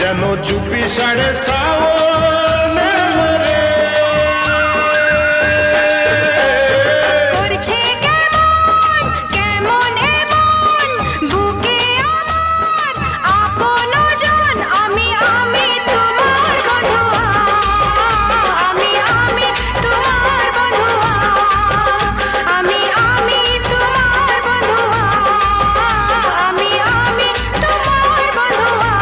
যেন চুপি সাড়ে শ্রাবণ এলো রে। করছে কেমন কেমন এমন বুকে আমার আপনজন, আমি তোমার বন্ধুয়া, আমি তোমার বন্ধুয়া, আমি তোমার বন্ধুয়া, আমি তোমার বন্ধুয়া।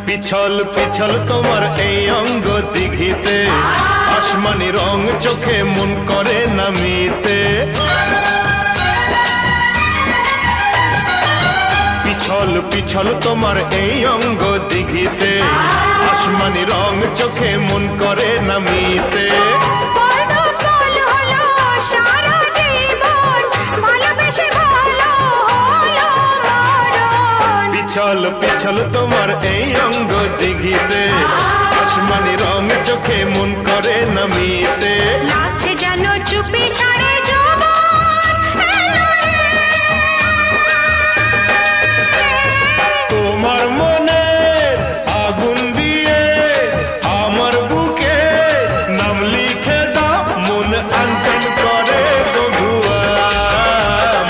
পিছল পিছল তোমার এই অঙ্গ দিঘিতে, আসমানি রং চোখে মন করে নামিতে। পিছল পিছল তোমার এই অঙ্গ দিঘিতে, আসমানি রং চোখে মন করে নামিতে। পিছল পিছল তোমার এই অঙ্গ দিঘিতে, আসমানি রং চোখে মন করে নামিতে। লাগছে যেন চুপি সাড়ে যৌবন এলো রে। তোমার মনে আগুন দিয়ে আমার বুকে নাম লিখে দাও, মন আনচান করে বন্ধুয়া,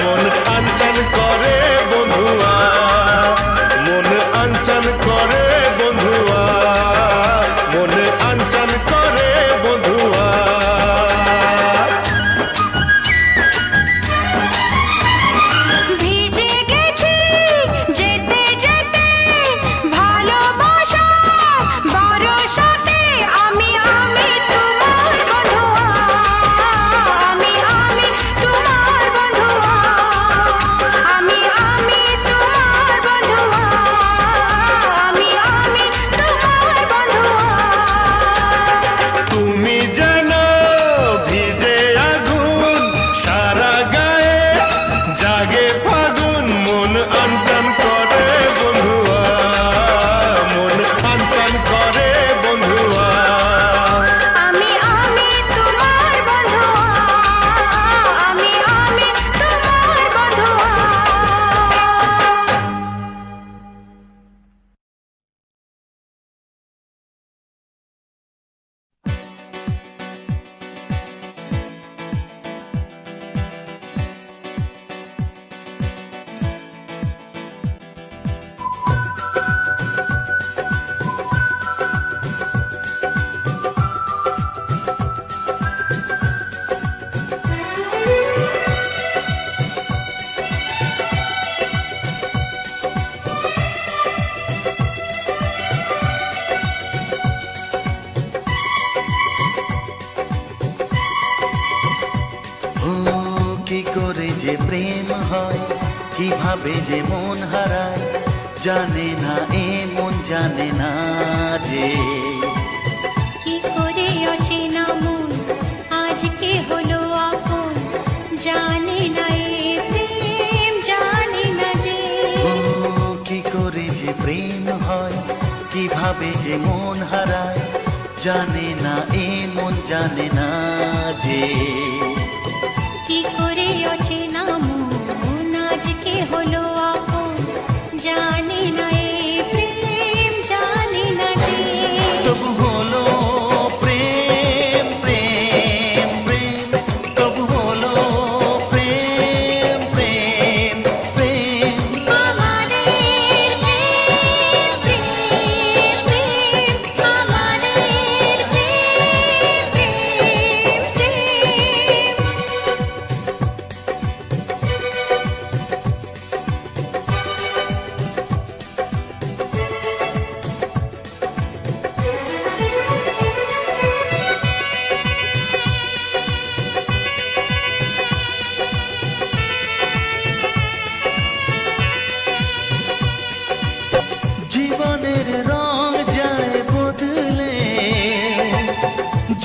মন আনচান করে বন্ধুয়া, মন আনচান করে বন্ধুয়া, মন আনচান করে বন্ধুয়া। ও কি করে যে প্রেম হয়, কিভাবে যে মন হারায়, জানে না এ মন জানে না যে। কি করে অচেনা মন আজকে হলো আপন, জানে না এ প্রেম জানে না যে। ও কি করে যে প্রেম হয়, কিভাবে যে মন হারায়, জানে না এ মন জানে না যে। কি করে অচেনা মন আজকে হলো আপন, জানে না এ প্রেম জানে না যে। তবু হলো প্রেম প্রেম প্রেম, তবু হলো প্রেম প্রেম প্রেম। আমাদের প্রেম প্রেম প্রেম, আমাদের প্রেম জীবনের রং যায় বদলে,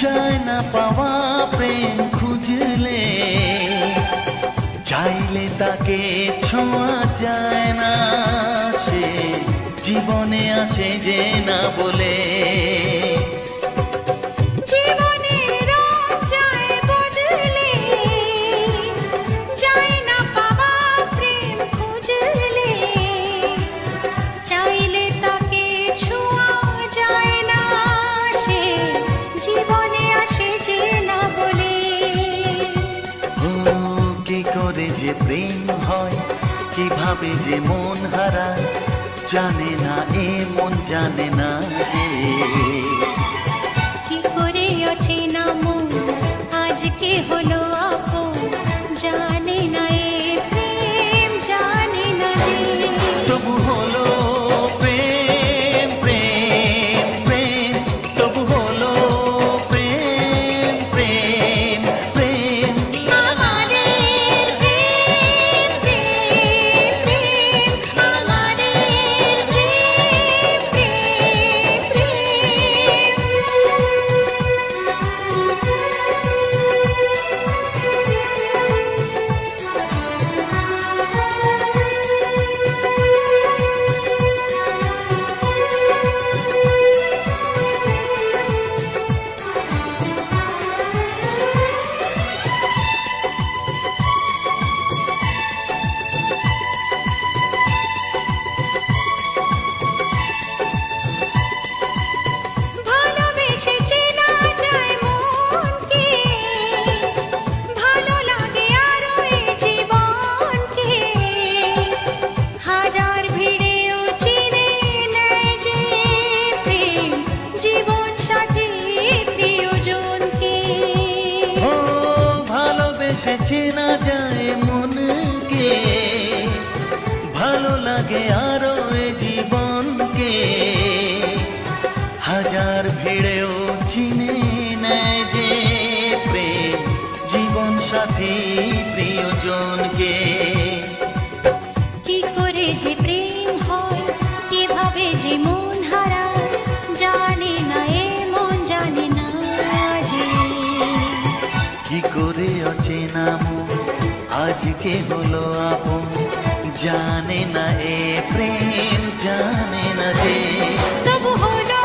যায় না পাওয়া প্রেম খুঁজলে, চাইলে তাকে ছোঁয়া যায় না, সে জীবনে আসে যে না বলে। জীবনের রং যায় বদলে, যায় না পাওয়া প্রেম খুঁজলে, চাইলে তাকে ছোঁয়া যায় না, সে জীবনে আসে যে না বলে। ও কি করে যে প্রেম হয়, কিভাবে যে মন হারায়, জানে না এ মন জানে না যে। কি করে অচেনা মন আজকে হলো আপন, জানে না এ প্রেম জানে না যে। তবু হলো প্রেম প্রেম প্রেম, তবু হলো প্রেম প্রেম প্রেম। আমাদের প্রেম প্রেম প্রেম, আমাদের প্রেম প্রেম ভালোবেসে চেনা যায় মনকে, ভালো লাগে আরো এ জীবনকে, হাজার ভিড়েও চিনে নেয় যে প্রেম জীবন সাথী প্রিয়জনকে। ও ভালোবেসে চেনা যায় মনকে, ভালো লাগে আরো এ জীবনকে, হাজার ভিড়েও চিনে নেয় যে প্রেম জীবন সাথী প্রিয়জনকে। কি করে যে প্রেম হয়, কিভাবে যে মন হারায়, জানে না এ মন জানে না যে। কি করে অচেনা মন আজকে হলো আপন, জানে না এ প্রেম জানে না যে। তবু হলো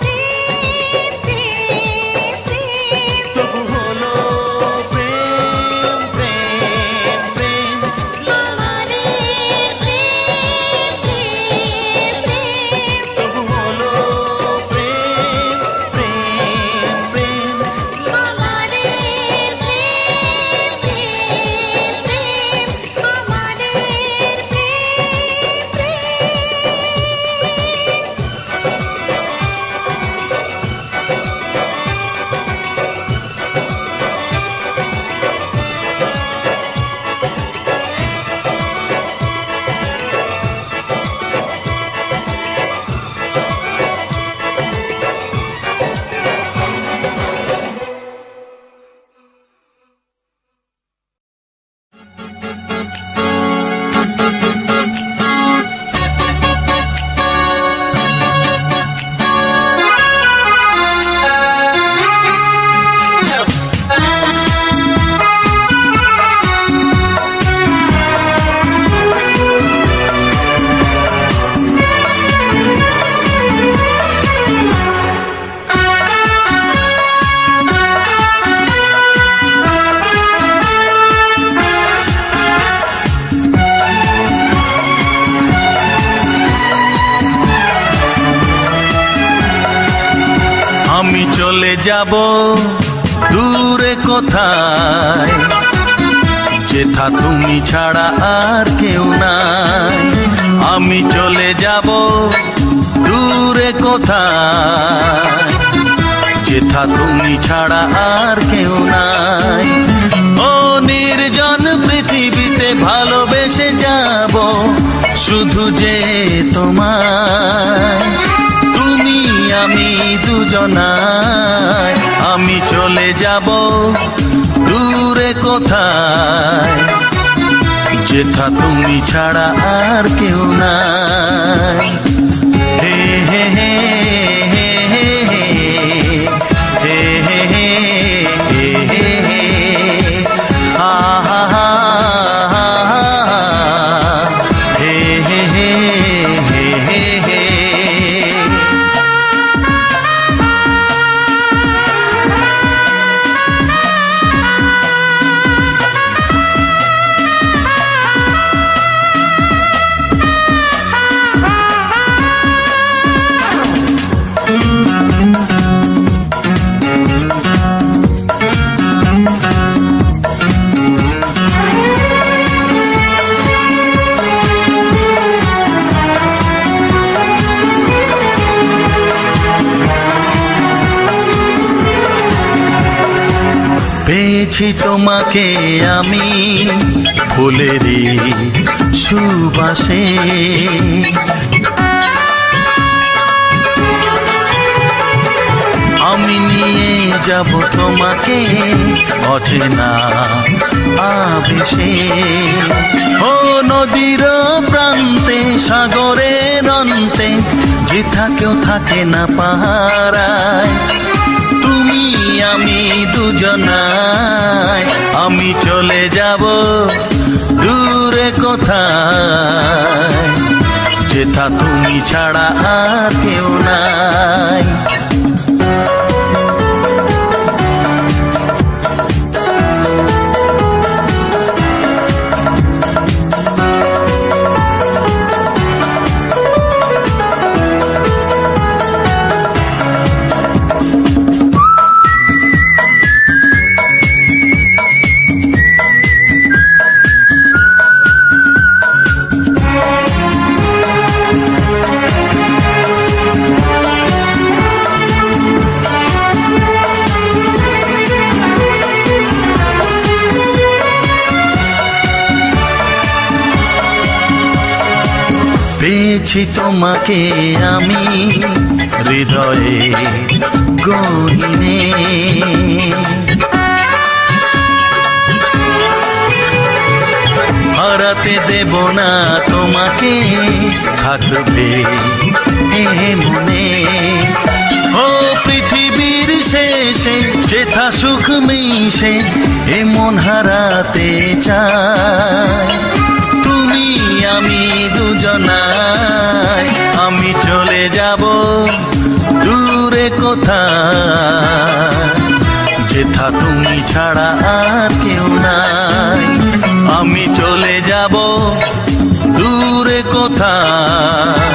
প্রেম প্রেম প্রেম, তবু হলো প্রেম প্রেম প্রেম। আমাদের প্রেম প্রেম প্রেম, তবু হলো প্রেম প্রেম প্রেম। আমাদের প্রেম প্রেম প্রেম, আমাদের প্রেম চলে যাব দূরে কোথায়, যেথা তুমি ছাড়া আর কেউ নাই। আমি চলে যাব দূরে কোথায়, যেথা তুমি ছাড়া আর কেউ নাই। ও নির্জন পৃথিবীতে ভালোবেসে যাব শুধু যে তোমায়, তুমি আমি দুজনায়। আমি চলে যাব দূরে কোথায়, যেথা তুমি ছাড়া আর কেউ নাই। হে হে হে হে হে হে হে হে হে হে হে হা হা হা হে হে হে হে হে হে। পেয়েছি তোমাকে আমি ফুলেরই সুবাসে, আমি নিয়ে যাব তোমাকে অচেনা আবেশে। ও নদীর প্রান্তে সাগরের অন্তে, যেথা কেউ থাকে না পাহারায়, তুমি আমি দুজনায়। আমি চলে যাব দূরে কোথায়, যেথা তুমি ছাড়া আর কেউ নাই। পেয়েছি তোমাকে আমি হৃদয়ে গহীনে, হারাতে দেব না তোমাকে, থাকবে এ মনে। ও পৃথিবীর শেষে যেথা সুখ মিশে, এ মন হারাতে চায়। তুমি আমি দুজনায়, আমি চলে যাব দূরে কোথায়, যেথা তুমি ছাড়া আর কেউ নাই। আমি চলে যাব দূরে কোথায়,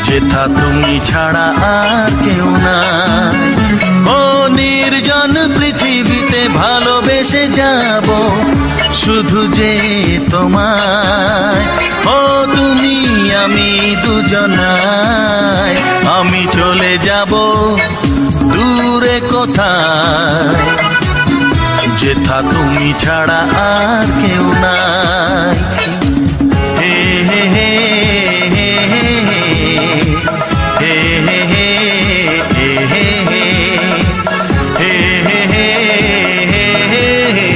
যেথা তুমি ছাড়া আর কেউ নাই। ও নির্জন পৃথিবীতে ভালোবেসে যাব শুধু যে তোমায়। ও তুমি আমি দুজনায়, আমি চলে যাব দূরে কোথায়, যেথা তুমি ছাড়া আর কেউ নাই। হে হে হে হে হে হে হে হে হে হে হে হে হে হে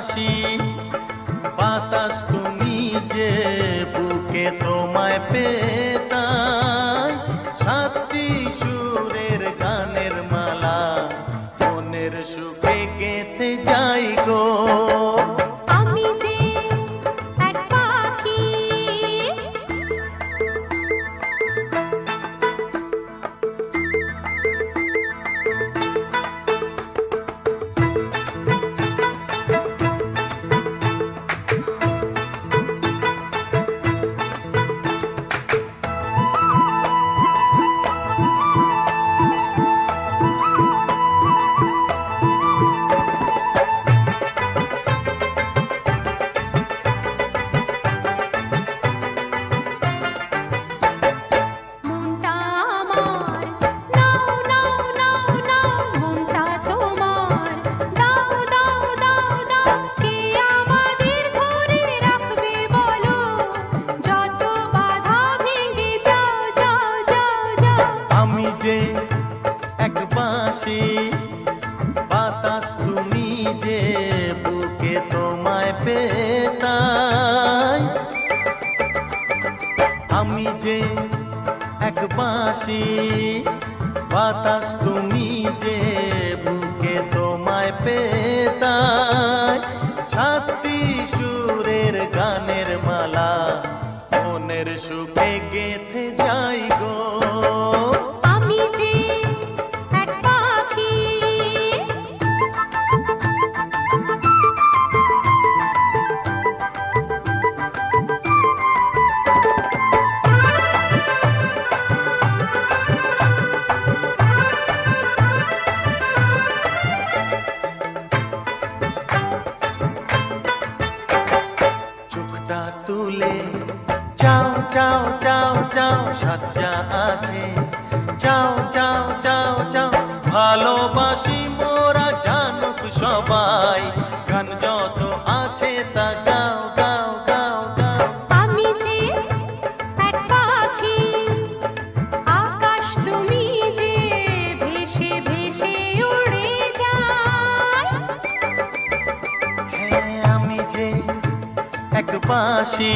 বাঁশি বাতাস তুমি যে বুকে তোমায় পেতাই সাতটি সুরের গানের মালা মনের সুখে গেঁথে যাই গো আমি যে এক পাখি বাতাস তুমি যে বুকে তোমায় পেতাই আমি যে এক বাঁশি বাতাস তুমি যে বুকে তোমায় পেতাই সাতটি সুরের গানের মালা মনের সুখে গেঁথে যাই গো আমি যে এক পাখি চোখটা তুলে যাও যাও যাও যাও সাজ্জা আছে যাও যাও যাও যাও ভালোবাসি মোরা জানুক সবাই গান যত আছে তা গাও গাও গাও গাও আমি যে এক পাখি আকাশ তুমি যে ভেসে ভেসে উড়ে যায় হ্যাঁ আমি যে এক বাঁশি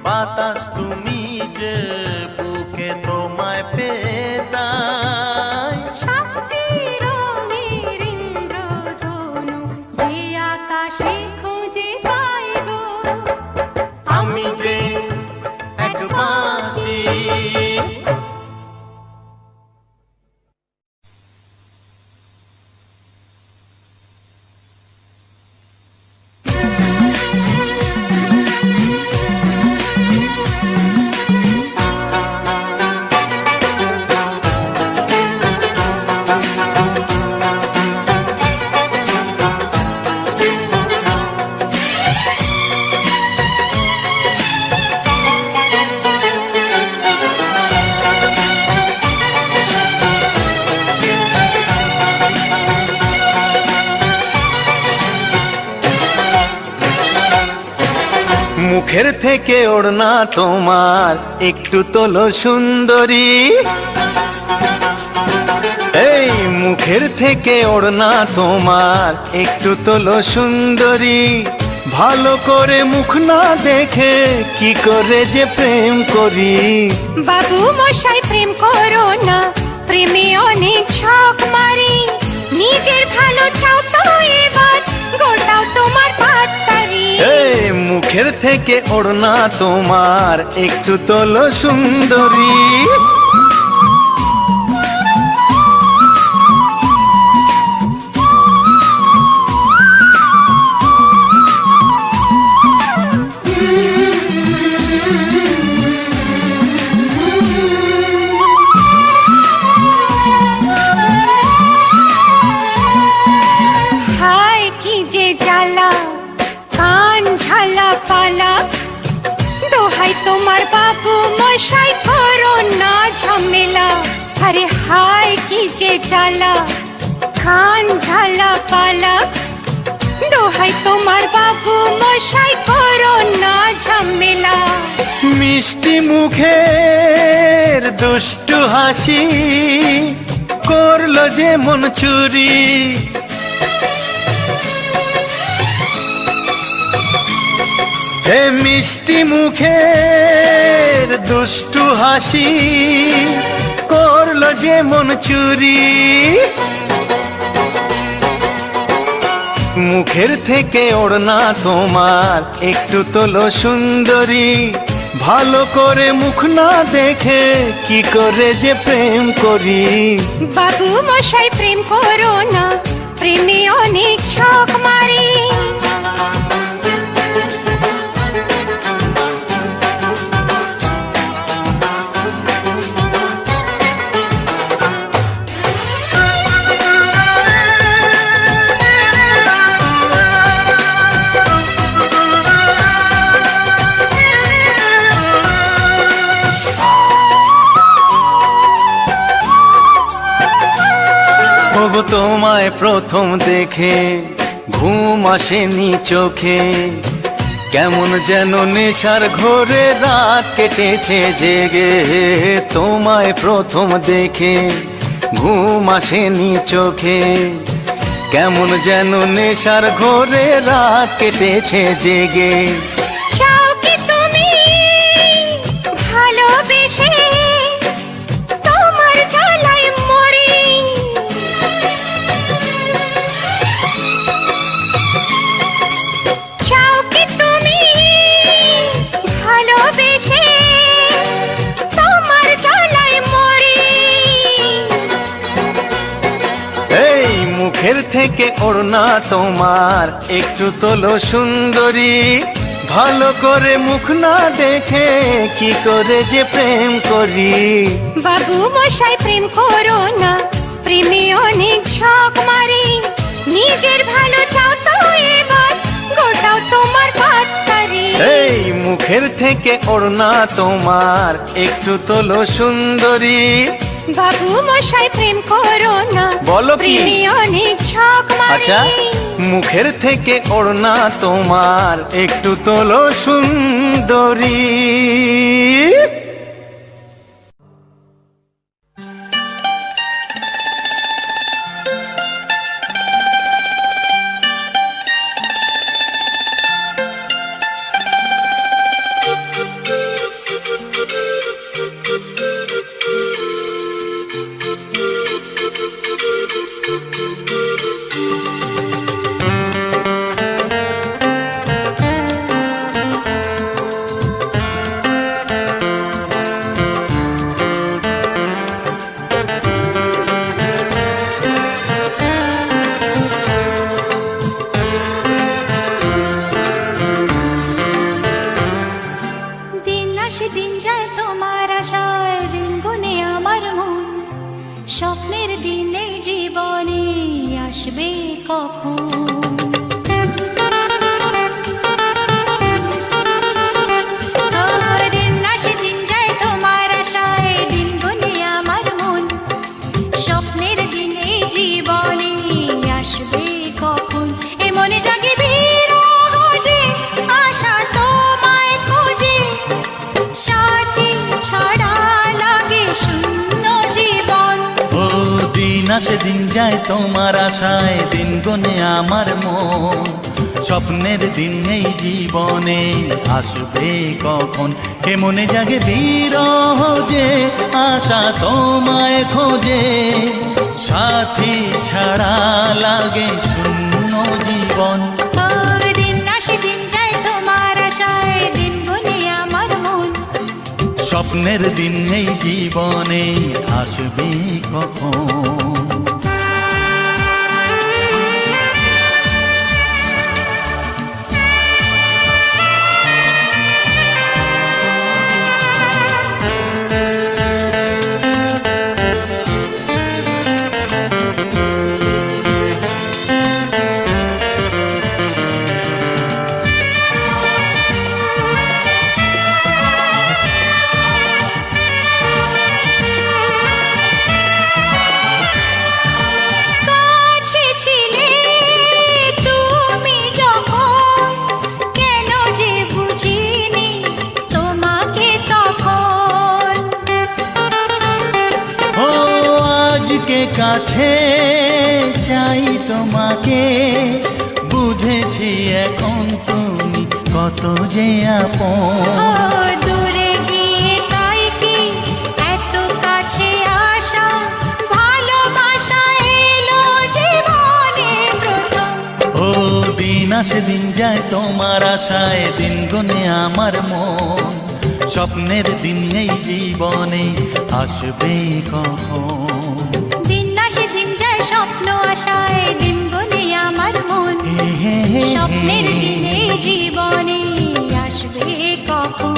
বাতাস তুমি যে বুকে তোমায় পেতাই সাতটি রঙের ইন্দ্রধনু যে আকাশে খুঁজে পাই গো আমি যে এক বাঁশি মুখের থেকে ওড়না তোমার একটু তোলো সুন্দরী এই মুখের থেকে ওড়না তোমার একটু তোলো সুন্দরী ভালো করে মুখ না দেখে কি করে যে প্রেম করি বাবু মশাই প্রেম করো না প্রেমে অনেক ছক মারি নিজের ভালো চাও তো এবার গোটাও তোমার পাত্তারি এই মুখের থেকে ওড়না তোমার একটু তোলো সুন্দরী হায় কি যে জ্বালা কান ঝালা পালা দোহাই তোমার বাবু মশাই করো না ঝামেলা আরে হায় কি যে জ্বালা কান ঝালা পালা দোহাই তোমার বাবু মশাই করো না ঝামেলা মিষ্টি মুখের দুষ্টু হাসি করলো যে মন চুরি হে মিষ্টি মুখের দুষ্টু হাসি করলো যে মন চুরি, মুখের থেকে ওড়না তোমার একটু তোলো সুন্দরী, ভালো করে মুখ না দেখে কি করে যে প্রেম করি। বাবু মশাই প্রেম করো না, প্রেমে অনেক ছক মারি। তোমায় প্রথম দেখে ঘুম আসেনি চোখে, কেমন যেন নেশার ঘোরে রাত কেটেছে জেগে। তোমায় প্রথম দেখে ঘুম আসেনি চোখে, কেমন যেন নেশার ঘোরে রাত কেটেছে জেগে। চাও কি তুমি ভালোবেসে তোমার জ্বালায় মরি, চাও কি তুমি ভালোবেসে তোমার জ্বালায় মরি। এই মুখের থেকে ওড়না তোমার একটু তোলো সুন্দরী, ভালো করে মুখ না দেখে কি করে যে প্রেম করি। বাবু মশাই প্রেম করো না, প্রেমে অনেক শখ মারি। নিজের ভালো চাও তো এবার গোটাও তোমার পাত্তারি। এই মুখের থেকে ওড়না তোমার একটু তোলো সুন্দরী, বাবু মশাই প্রেম করো না, বলো কি? প্রেমে অনেক শখ মারি। আচ্ছা, মুখের থেকে ওড়না তোমার একটু তোলো সুন্দরী। দিন যায় তোমার আশায়, দিন গুনে আমার মন, স্বপ্নের দিনে জীবনে আসবে কখন। দিন আসে দিন যায় তোমার আশায়, দিন গুনে আমার মন, স্বপ্নের দিনে জীবনে আসবে কখন। এ মনে জাগে বিরহ যে আশা তোমায় খোঁজে, সাথী ছাড়া লাগে শূন্য জীবন। ও দিন আসে দিন যায় তোমার আশায়, দিন গুনে আমার মন, স্বপ্নের দিন এই জীবনে আসবে কখন। কে মনে জাগে বিরহ যে আশা তোমায় খোঁজে, সাথী ছাড়া লাগে শূন্য জীবন। দিন আসে দিন যায় তোমার আশায়, দিন গুনে আমার মন, স্বপ্নের দিন এই জীবনে আসবে কখন। কাছে চাই তোমাকে, বুঝেছি এখন তুমি কত যে আপন। ও দূরে গিয়ে তাই কি এত কাছে আসা, ভালোবাসা এলো জীবনে প্রথম। ও দিন আসে দিন যায় তোমার আশায়, দিন গুনে আমার মন। স্বপ্নের দিন এই জীবনে আসবে কখন? দিন আসে দিন যায় স্বপ্ন আশায়, দিন গুনে আমার মন। স্বপ্নের দিনে জীবনে আসবে কখন?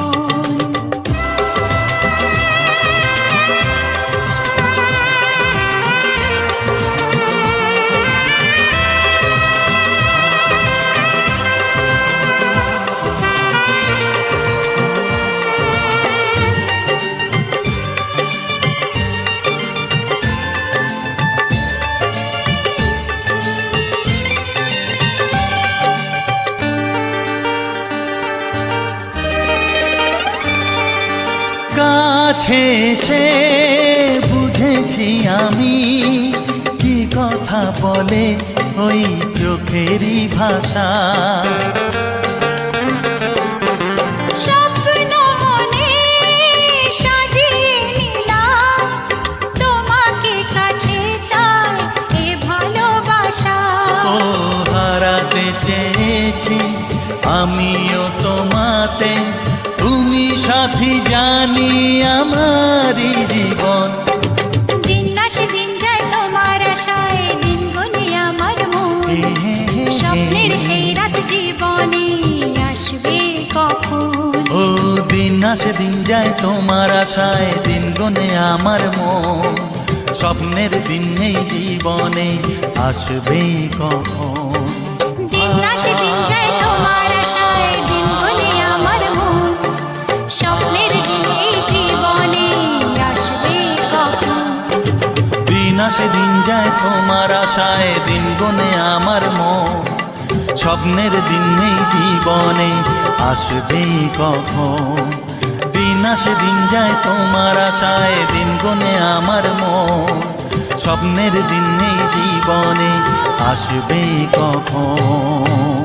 কাছে এসে বুঝেছি আমি কি কথা বলে ওই চোখেরই ভাষা। স্বপ্ন মনে সাজিয়ে নিলাম, তোমাকে কাছে চাই এ ভালোবাসা। ও হারাতে চেয়েছি আমিও তোমাতে, তুমি সাথী জানি আমারই জীবন। দিন আসে দিন যায় তোমার আশায়, দিন গুনে আমার মন। স্বপ্নের সেই রাত জীবনে আসবে কখন? ও দিন আসে দিন যায় তোমার আশায়, দিন গুনে আমার মন। স্বপ্নের দিন এই জীবনে আসবে কখন? দিন আসে দিন যায় তোমার আশায়, দিন গুনে আমার মন। স্বপ্নের দিন এই জীবনে আসবে কখন? দিন আসে দিন যায় তোমার আশায়, দিন গুনে আমার মন। স্বপ্নের দিন এই জীবনে আসবে কখন? দিন আসে দিন যায় তোমার আশায়, দিন গুনে আমার মন। স্বপ্নের দিন এই জীবনে আসবে কখন?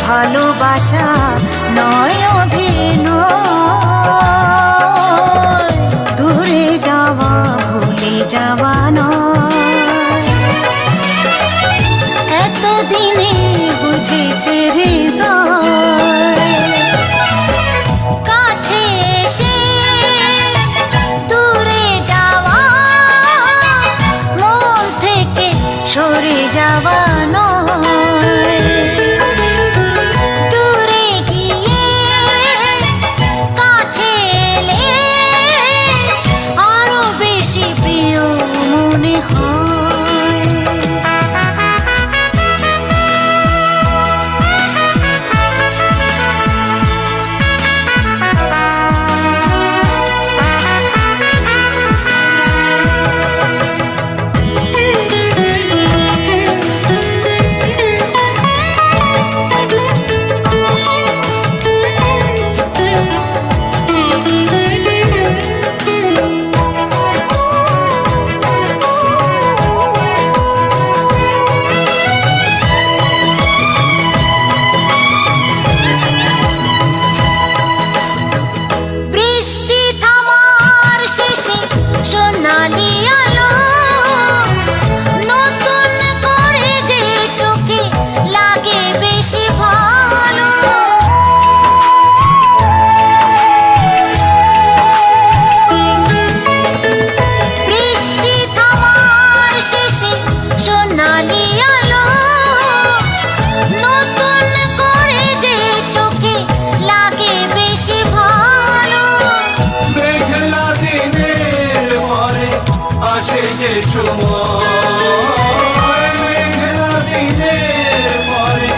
ভালোবাসা নয় অভিনয়, দূরে যাওয়া ভুলে যাওয়া নয়। এতদিনে বুঝেছে হৃদয়, কাছে এসে দূরে যাওয়া, মন থেকে সরে যাওয়া নয়। দূরে গিয়ে আসে যে সময় মেঘলা দিনের পরে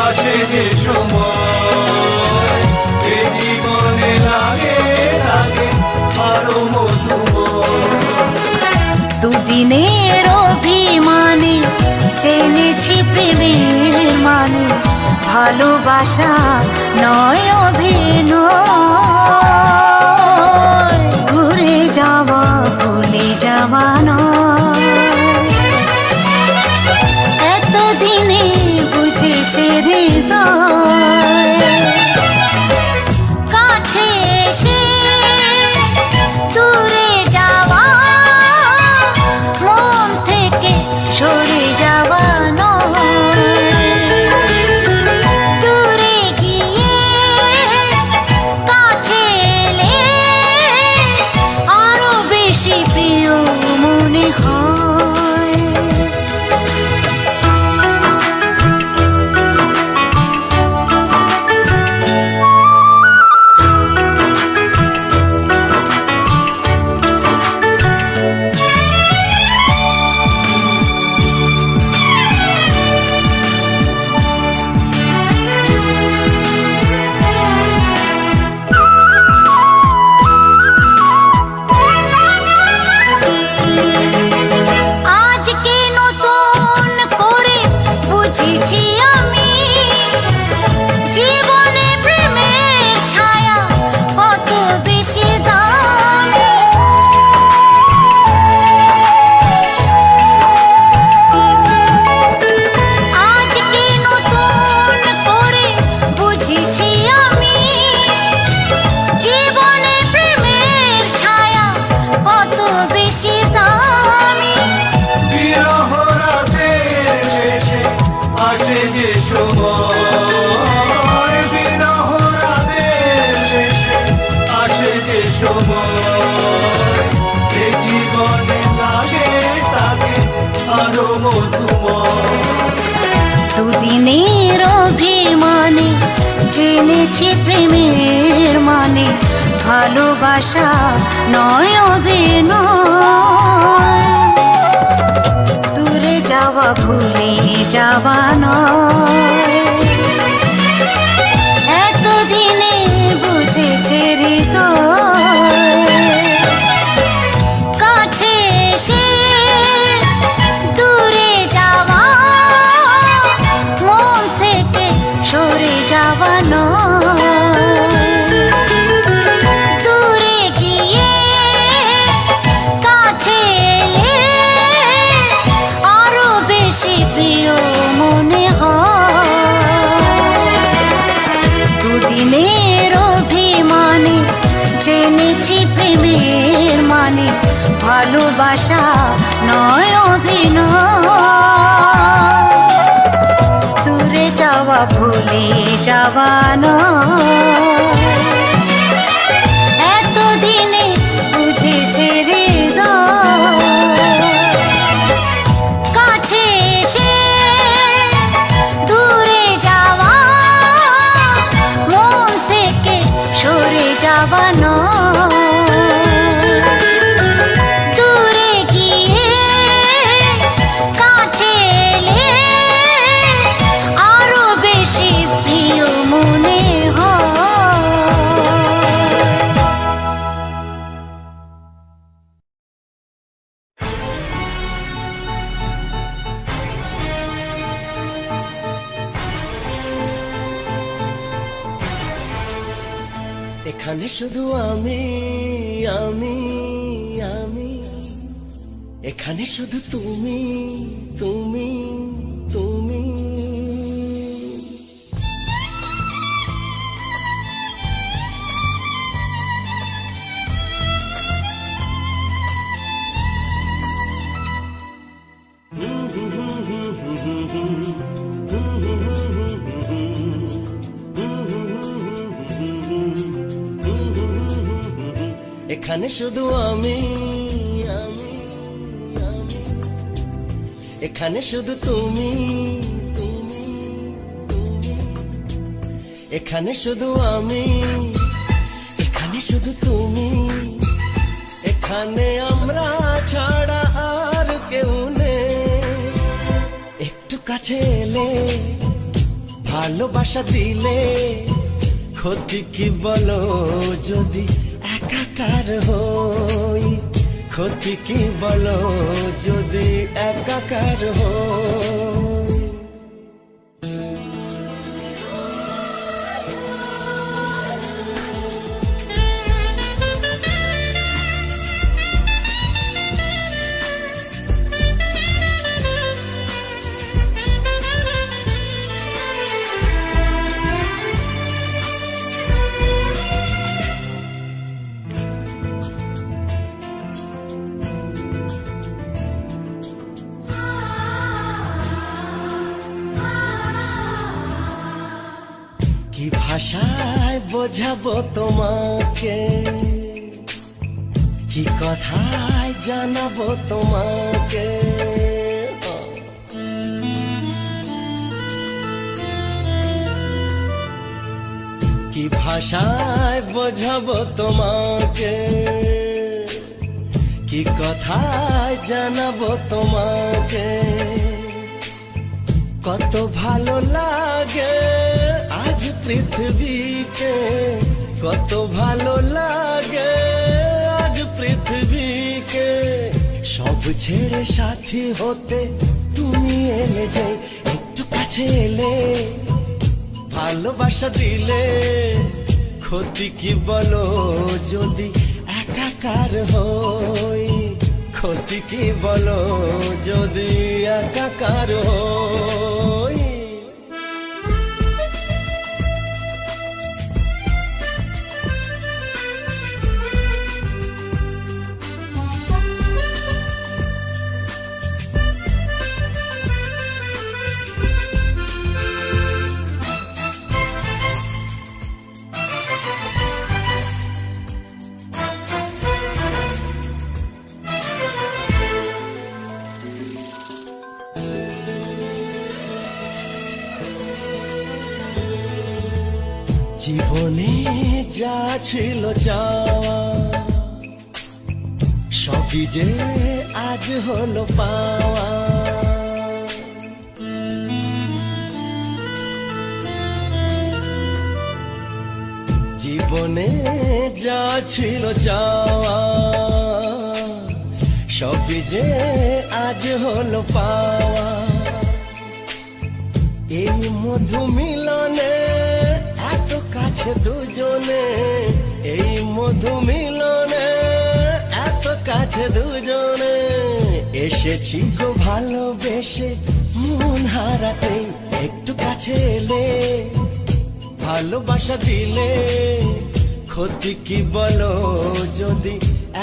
আসে যে সময় এ জীবনে লাগে লাগে আরো মধুময় দুদিনের অভিমানে জেনেছি প্রেমের মানে ভালোবাসা নয় অভিনয় ঘুরে যাওয়া ভুলে যাওয়া নয় এতদিনে বুঝেছে হৃদয় কাছে এসে দূরে যাওয়া মন থেকে সরে যাওয়া নয় দূরে গিয়ে কাছে এলে আরো বেশি প্রিয় মনে হয় আজকে নতুন করে বুঝেছি আমি জীবনে প্রেমের ছায়া কত বেশি দামি আজকে নতুন করে বুঝেছি আমি জীবনে প্রেমের ছায়া কত বেশি দামি বিরহ রাতের শেষে আসে যে সময় বিরহ রাতের শেষে আসে যে সময় এ জীবনে লাগে তাকে আরো মধুময় দুদিনের অভিমানে জেনেছি প্রেমের মানে ভালোবাসা নয় অভিনয় দূরে যাওয়া ভুলে যাওয়া নয় এতদিনে বুঝেছে হৃদয় কাছে এসে দূরে যাওয়া মন থেকে সরে যাওয়া নয় দূরে গিয়ে কাছে এলে আরো বেশি প্রিয় মনে হয় দুদিনের অভিমানে জেনেছি প্রেমের মানে ভালোবাসা নয় অভিনয় দূরে যাওয়া ভুলে যাওয়া নয় এতদিনে বুঝেছে হৃদয় কাছে এসে দূরে যাওয়া মন থেকে সরে যাওয়া নয় দূরে গিয়ে কাছে এলে আরো বেশি প্রিয় মনে হয় এখানে শুধু আমি আমি আমি এখানে শুধু তুমি তুমি তুমি এখানে শুধু আমি আমি আমি এখানে শুধু তুমি তুমি তুমি এখানে শুধু আমি এখানে শুধু তুমি এখানে আমরা ছাড়া ভালোবাসা দিলে ক্ষতি কি বলো যদি একাকার হই, ক্ষতি কি বলো যদি একাকার হই। কি ভাষায় বোঝাবো তোমাকে, কি কথায় জানাবো তোমাকে, কি ভাষায় বোঝাবো তোমাকে, কি কথায় জানাবো তোমাকে। কত ভালো লাগে আজ পৃথিবীকে, কত ভালো লাগে আজ পৃথিবীকে। সব ছেড়ে সাথী হতে তুমি এলে যে, একটু কাছে এলে ভালোবাসা দিলে ক্ষতি কি বলো যদি একাকার হই, ক্ষতি কি বলো যদি একাকার হই। জীবনে যা ছিল চাওয়া সবই যে আজ হলো পাওয়া। জীবনে যা ছিল চাওয়া সবই যে আজ হলো পাওয়া। এই মধু মিলনে এত কাছে দুজনে, এই মধু মিলনে এত কাছে দুজনে। এসেছি গো ভালোবেসে মন হারাতে, একটু কাছে এলে ভালোবাসা দিলে ক্ষতি কি বলো যদি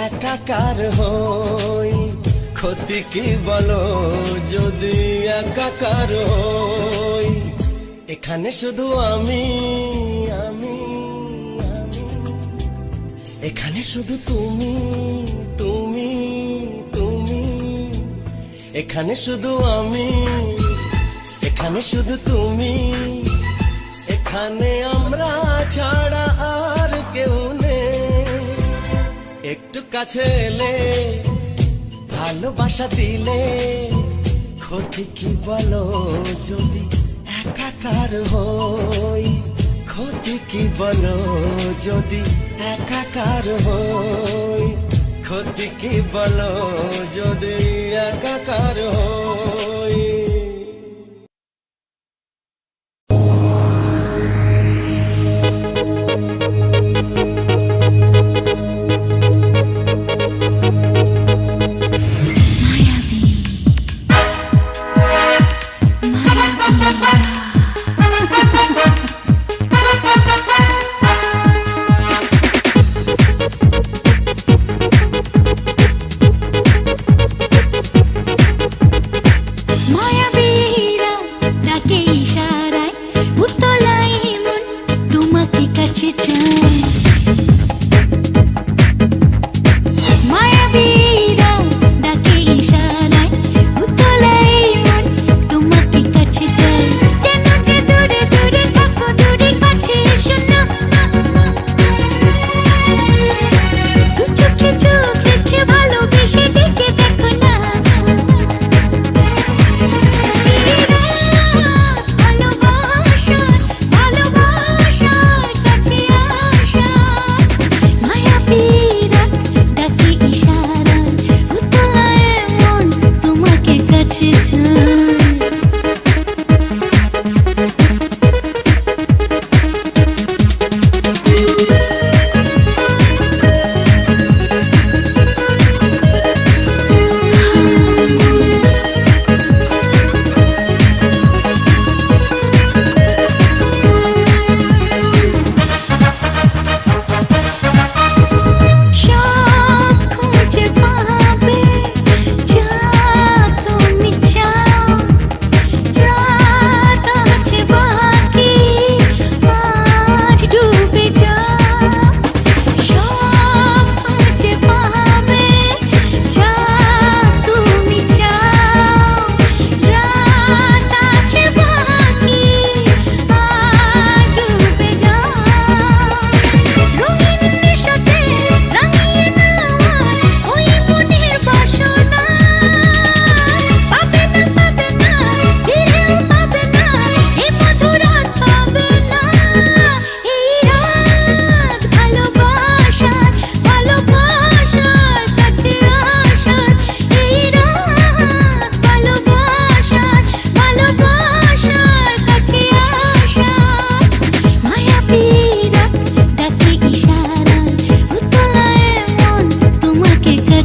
একাকার হই, ক্ষতি কি বলো যদি একাকার হই। এখানে শুধু আমি আমি আমি, এখানে শুধু তুমি তুমি তুমি, এখানে শুধু আমি, এখানে শুধু তুমি, এখানে আমরা ছাড়া আর কেউ নেই। একটু কাছে এলে ভালোবাসা দিলে ক্ষতি কি বলো যদি একাকার হই, ক্ষতি কি বলো যদি একাকার হই, ক্ষতি কি বলো যদি একাকার হই।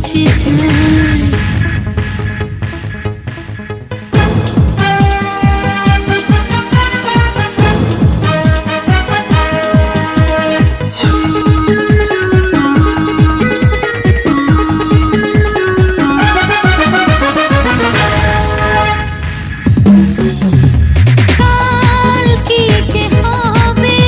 বেঁচে যাই। কাল কি যে হবে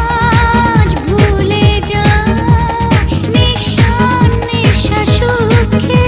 আজ ভুলে যাই, নিঃশ্বাস নিঃশ্বাস সুখে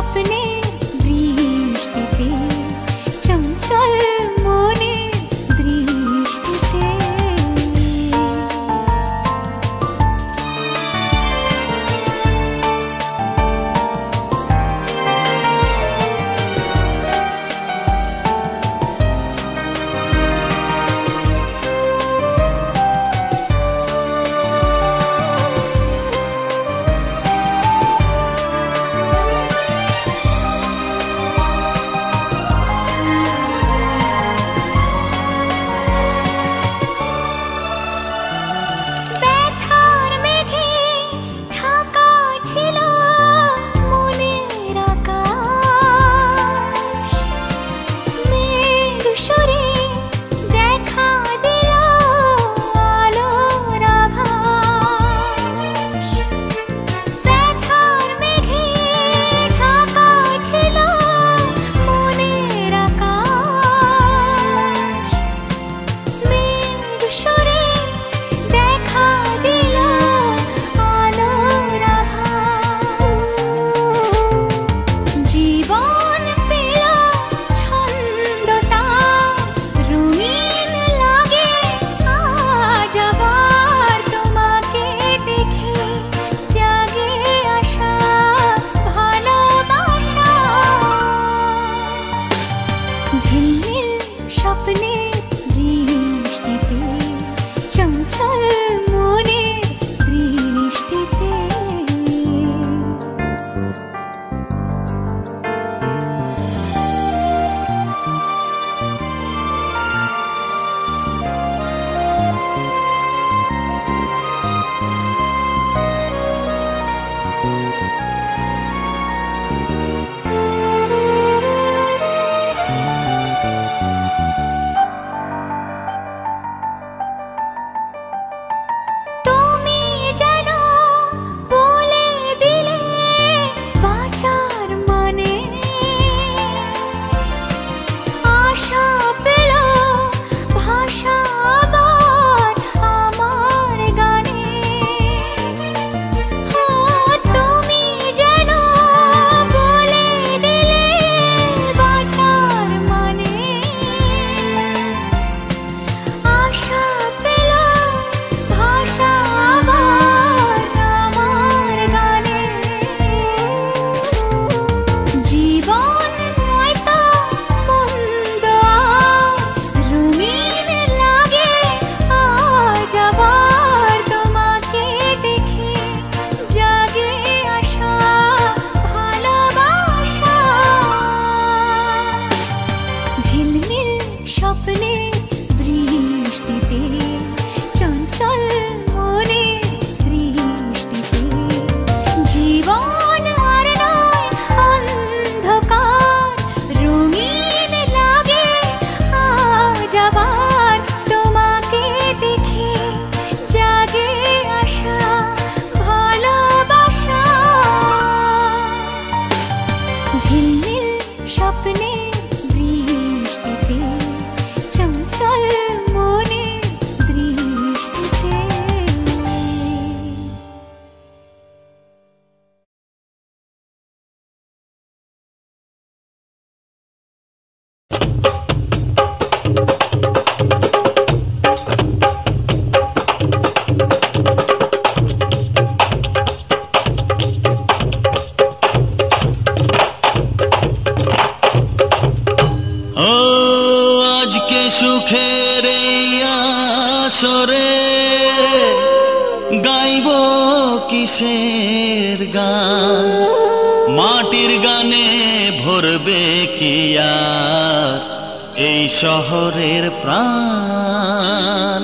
স্বপ্নে বৃষ্টিতে চঞ্চল মনে দৃষ্টিতে কিসের গান মাটির গানে ভরবে কি আর এই শহরের প্রাণ।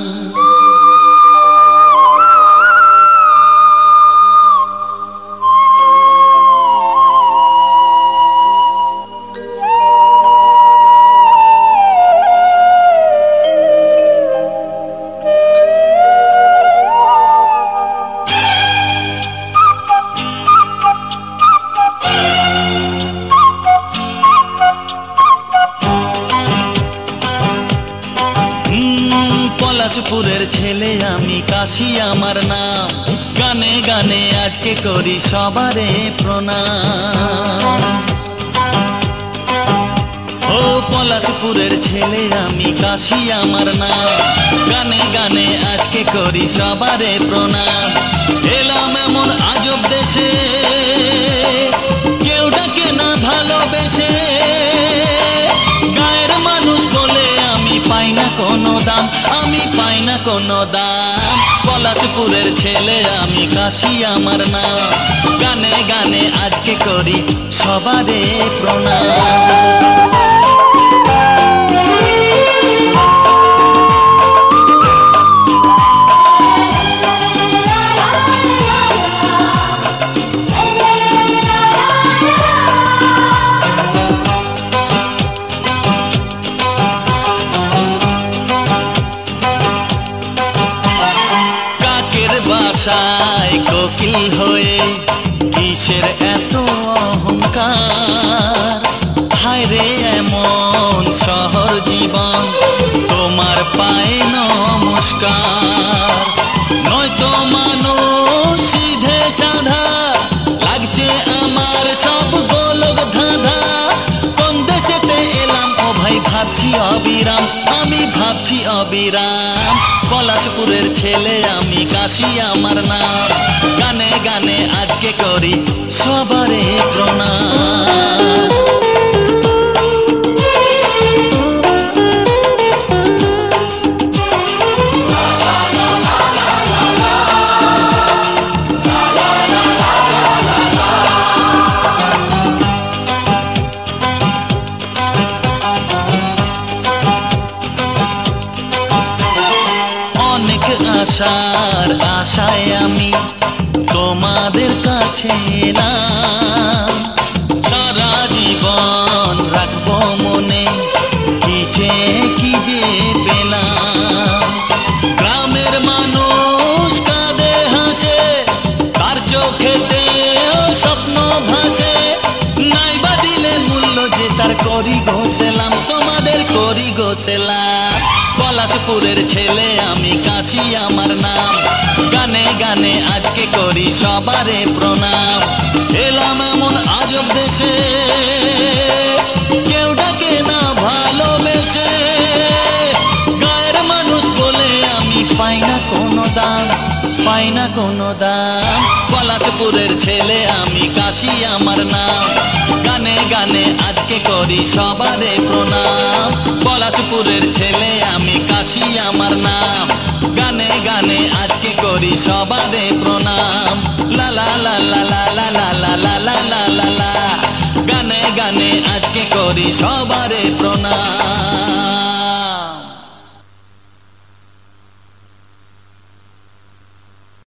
পলাশপুরের ছেলে আমি, কাশি আমার নাম, গানে গানে আজকে আজকে করি সবারে প্রণাম। ও পলাশপুরের ছেলে আমি, কাশি আমার নাম, গানে গানে আজকে করি সবারে প্রণাম। এলাম এমন আজব দেশে, কেউ ডাকে না ভালোবেসে, গায়ের মানুষ বলে আমি পাই না কোনো দাম, আমি পাই না কোনো দাম। পলাশপুরের ছেলে আমি, কাশি আমার নাম, গানে গানে আজকে করি সবারে প্রণাম। বাসায় কোকিল হয়ে কিসের এত অহংকার, হায় রে এমন শহর জীবন, তোমার পায়ে নমস্কার। নয়তো মানুষ সিধে সাধা, লাগছে আমার সব গোলক ধাঁধা। কোন দেশেতে এলাম ও ভাই ভাবছি অবিরাম, আমি ভাবছি অবিরাম। পলাশপুরের ছেলে আমি, কাশি আমার নাম, গানে গানে আজকে করি সবারে প্রণাম। আশার আশায় আমি তোমাদের কাছে এলাম, সারা জীবন রাখবো মনে কি যে পেলাম। গ্রামের মানুষ কাঁদে হাসে, তার চোখেতে স্বপ্ন ভাসে, নাইবা দিলে মূল্য যে তার করি ঘোষেলাম, তোমাদের করি ঘোষেলাম। পলাশপুরের ছেলে আমি, কাশি আমার নাম, গানে গানে আজকে করি সবারে প্রণাম। এলাম এমন আজব দেশে, কেউ ডাকে না ভালোবেসে, গায়ের মানুষ বলে আমি পাই না কোনো দাম, পাই না কোনো দাম। পলাশপুরের ছেলে আমি, কাশি আমার নাম, গানে গানে আজকে করি সবারে প্রণাম। পলাশপুরের ছেলে আমি, কাশি আমার নাম, গানে গানে আজকে করি সবারে প্রণাম। লা লা লা লা লা লা লা লা লা লা লা লা, গানে গানে আজকে করি সবারে প্রণাম।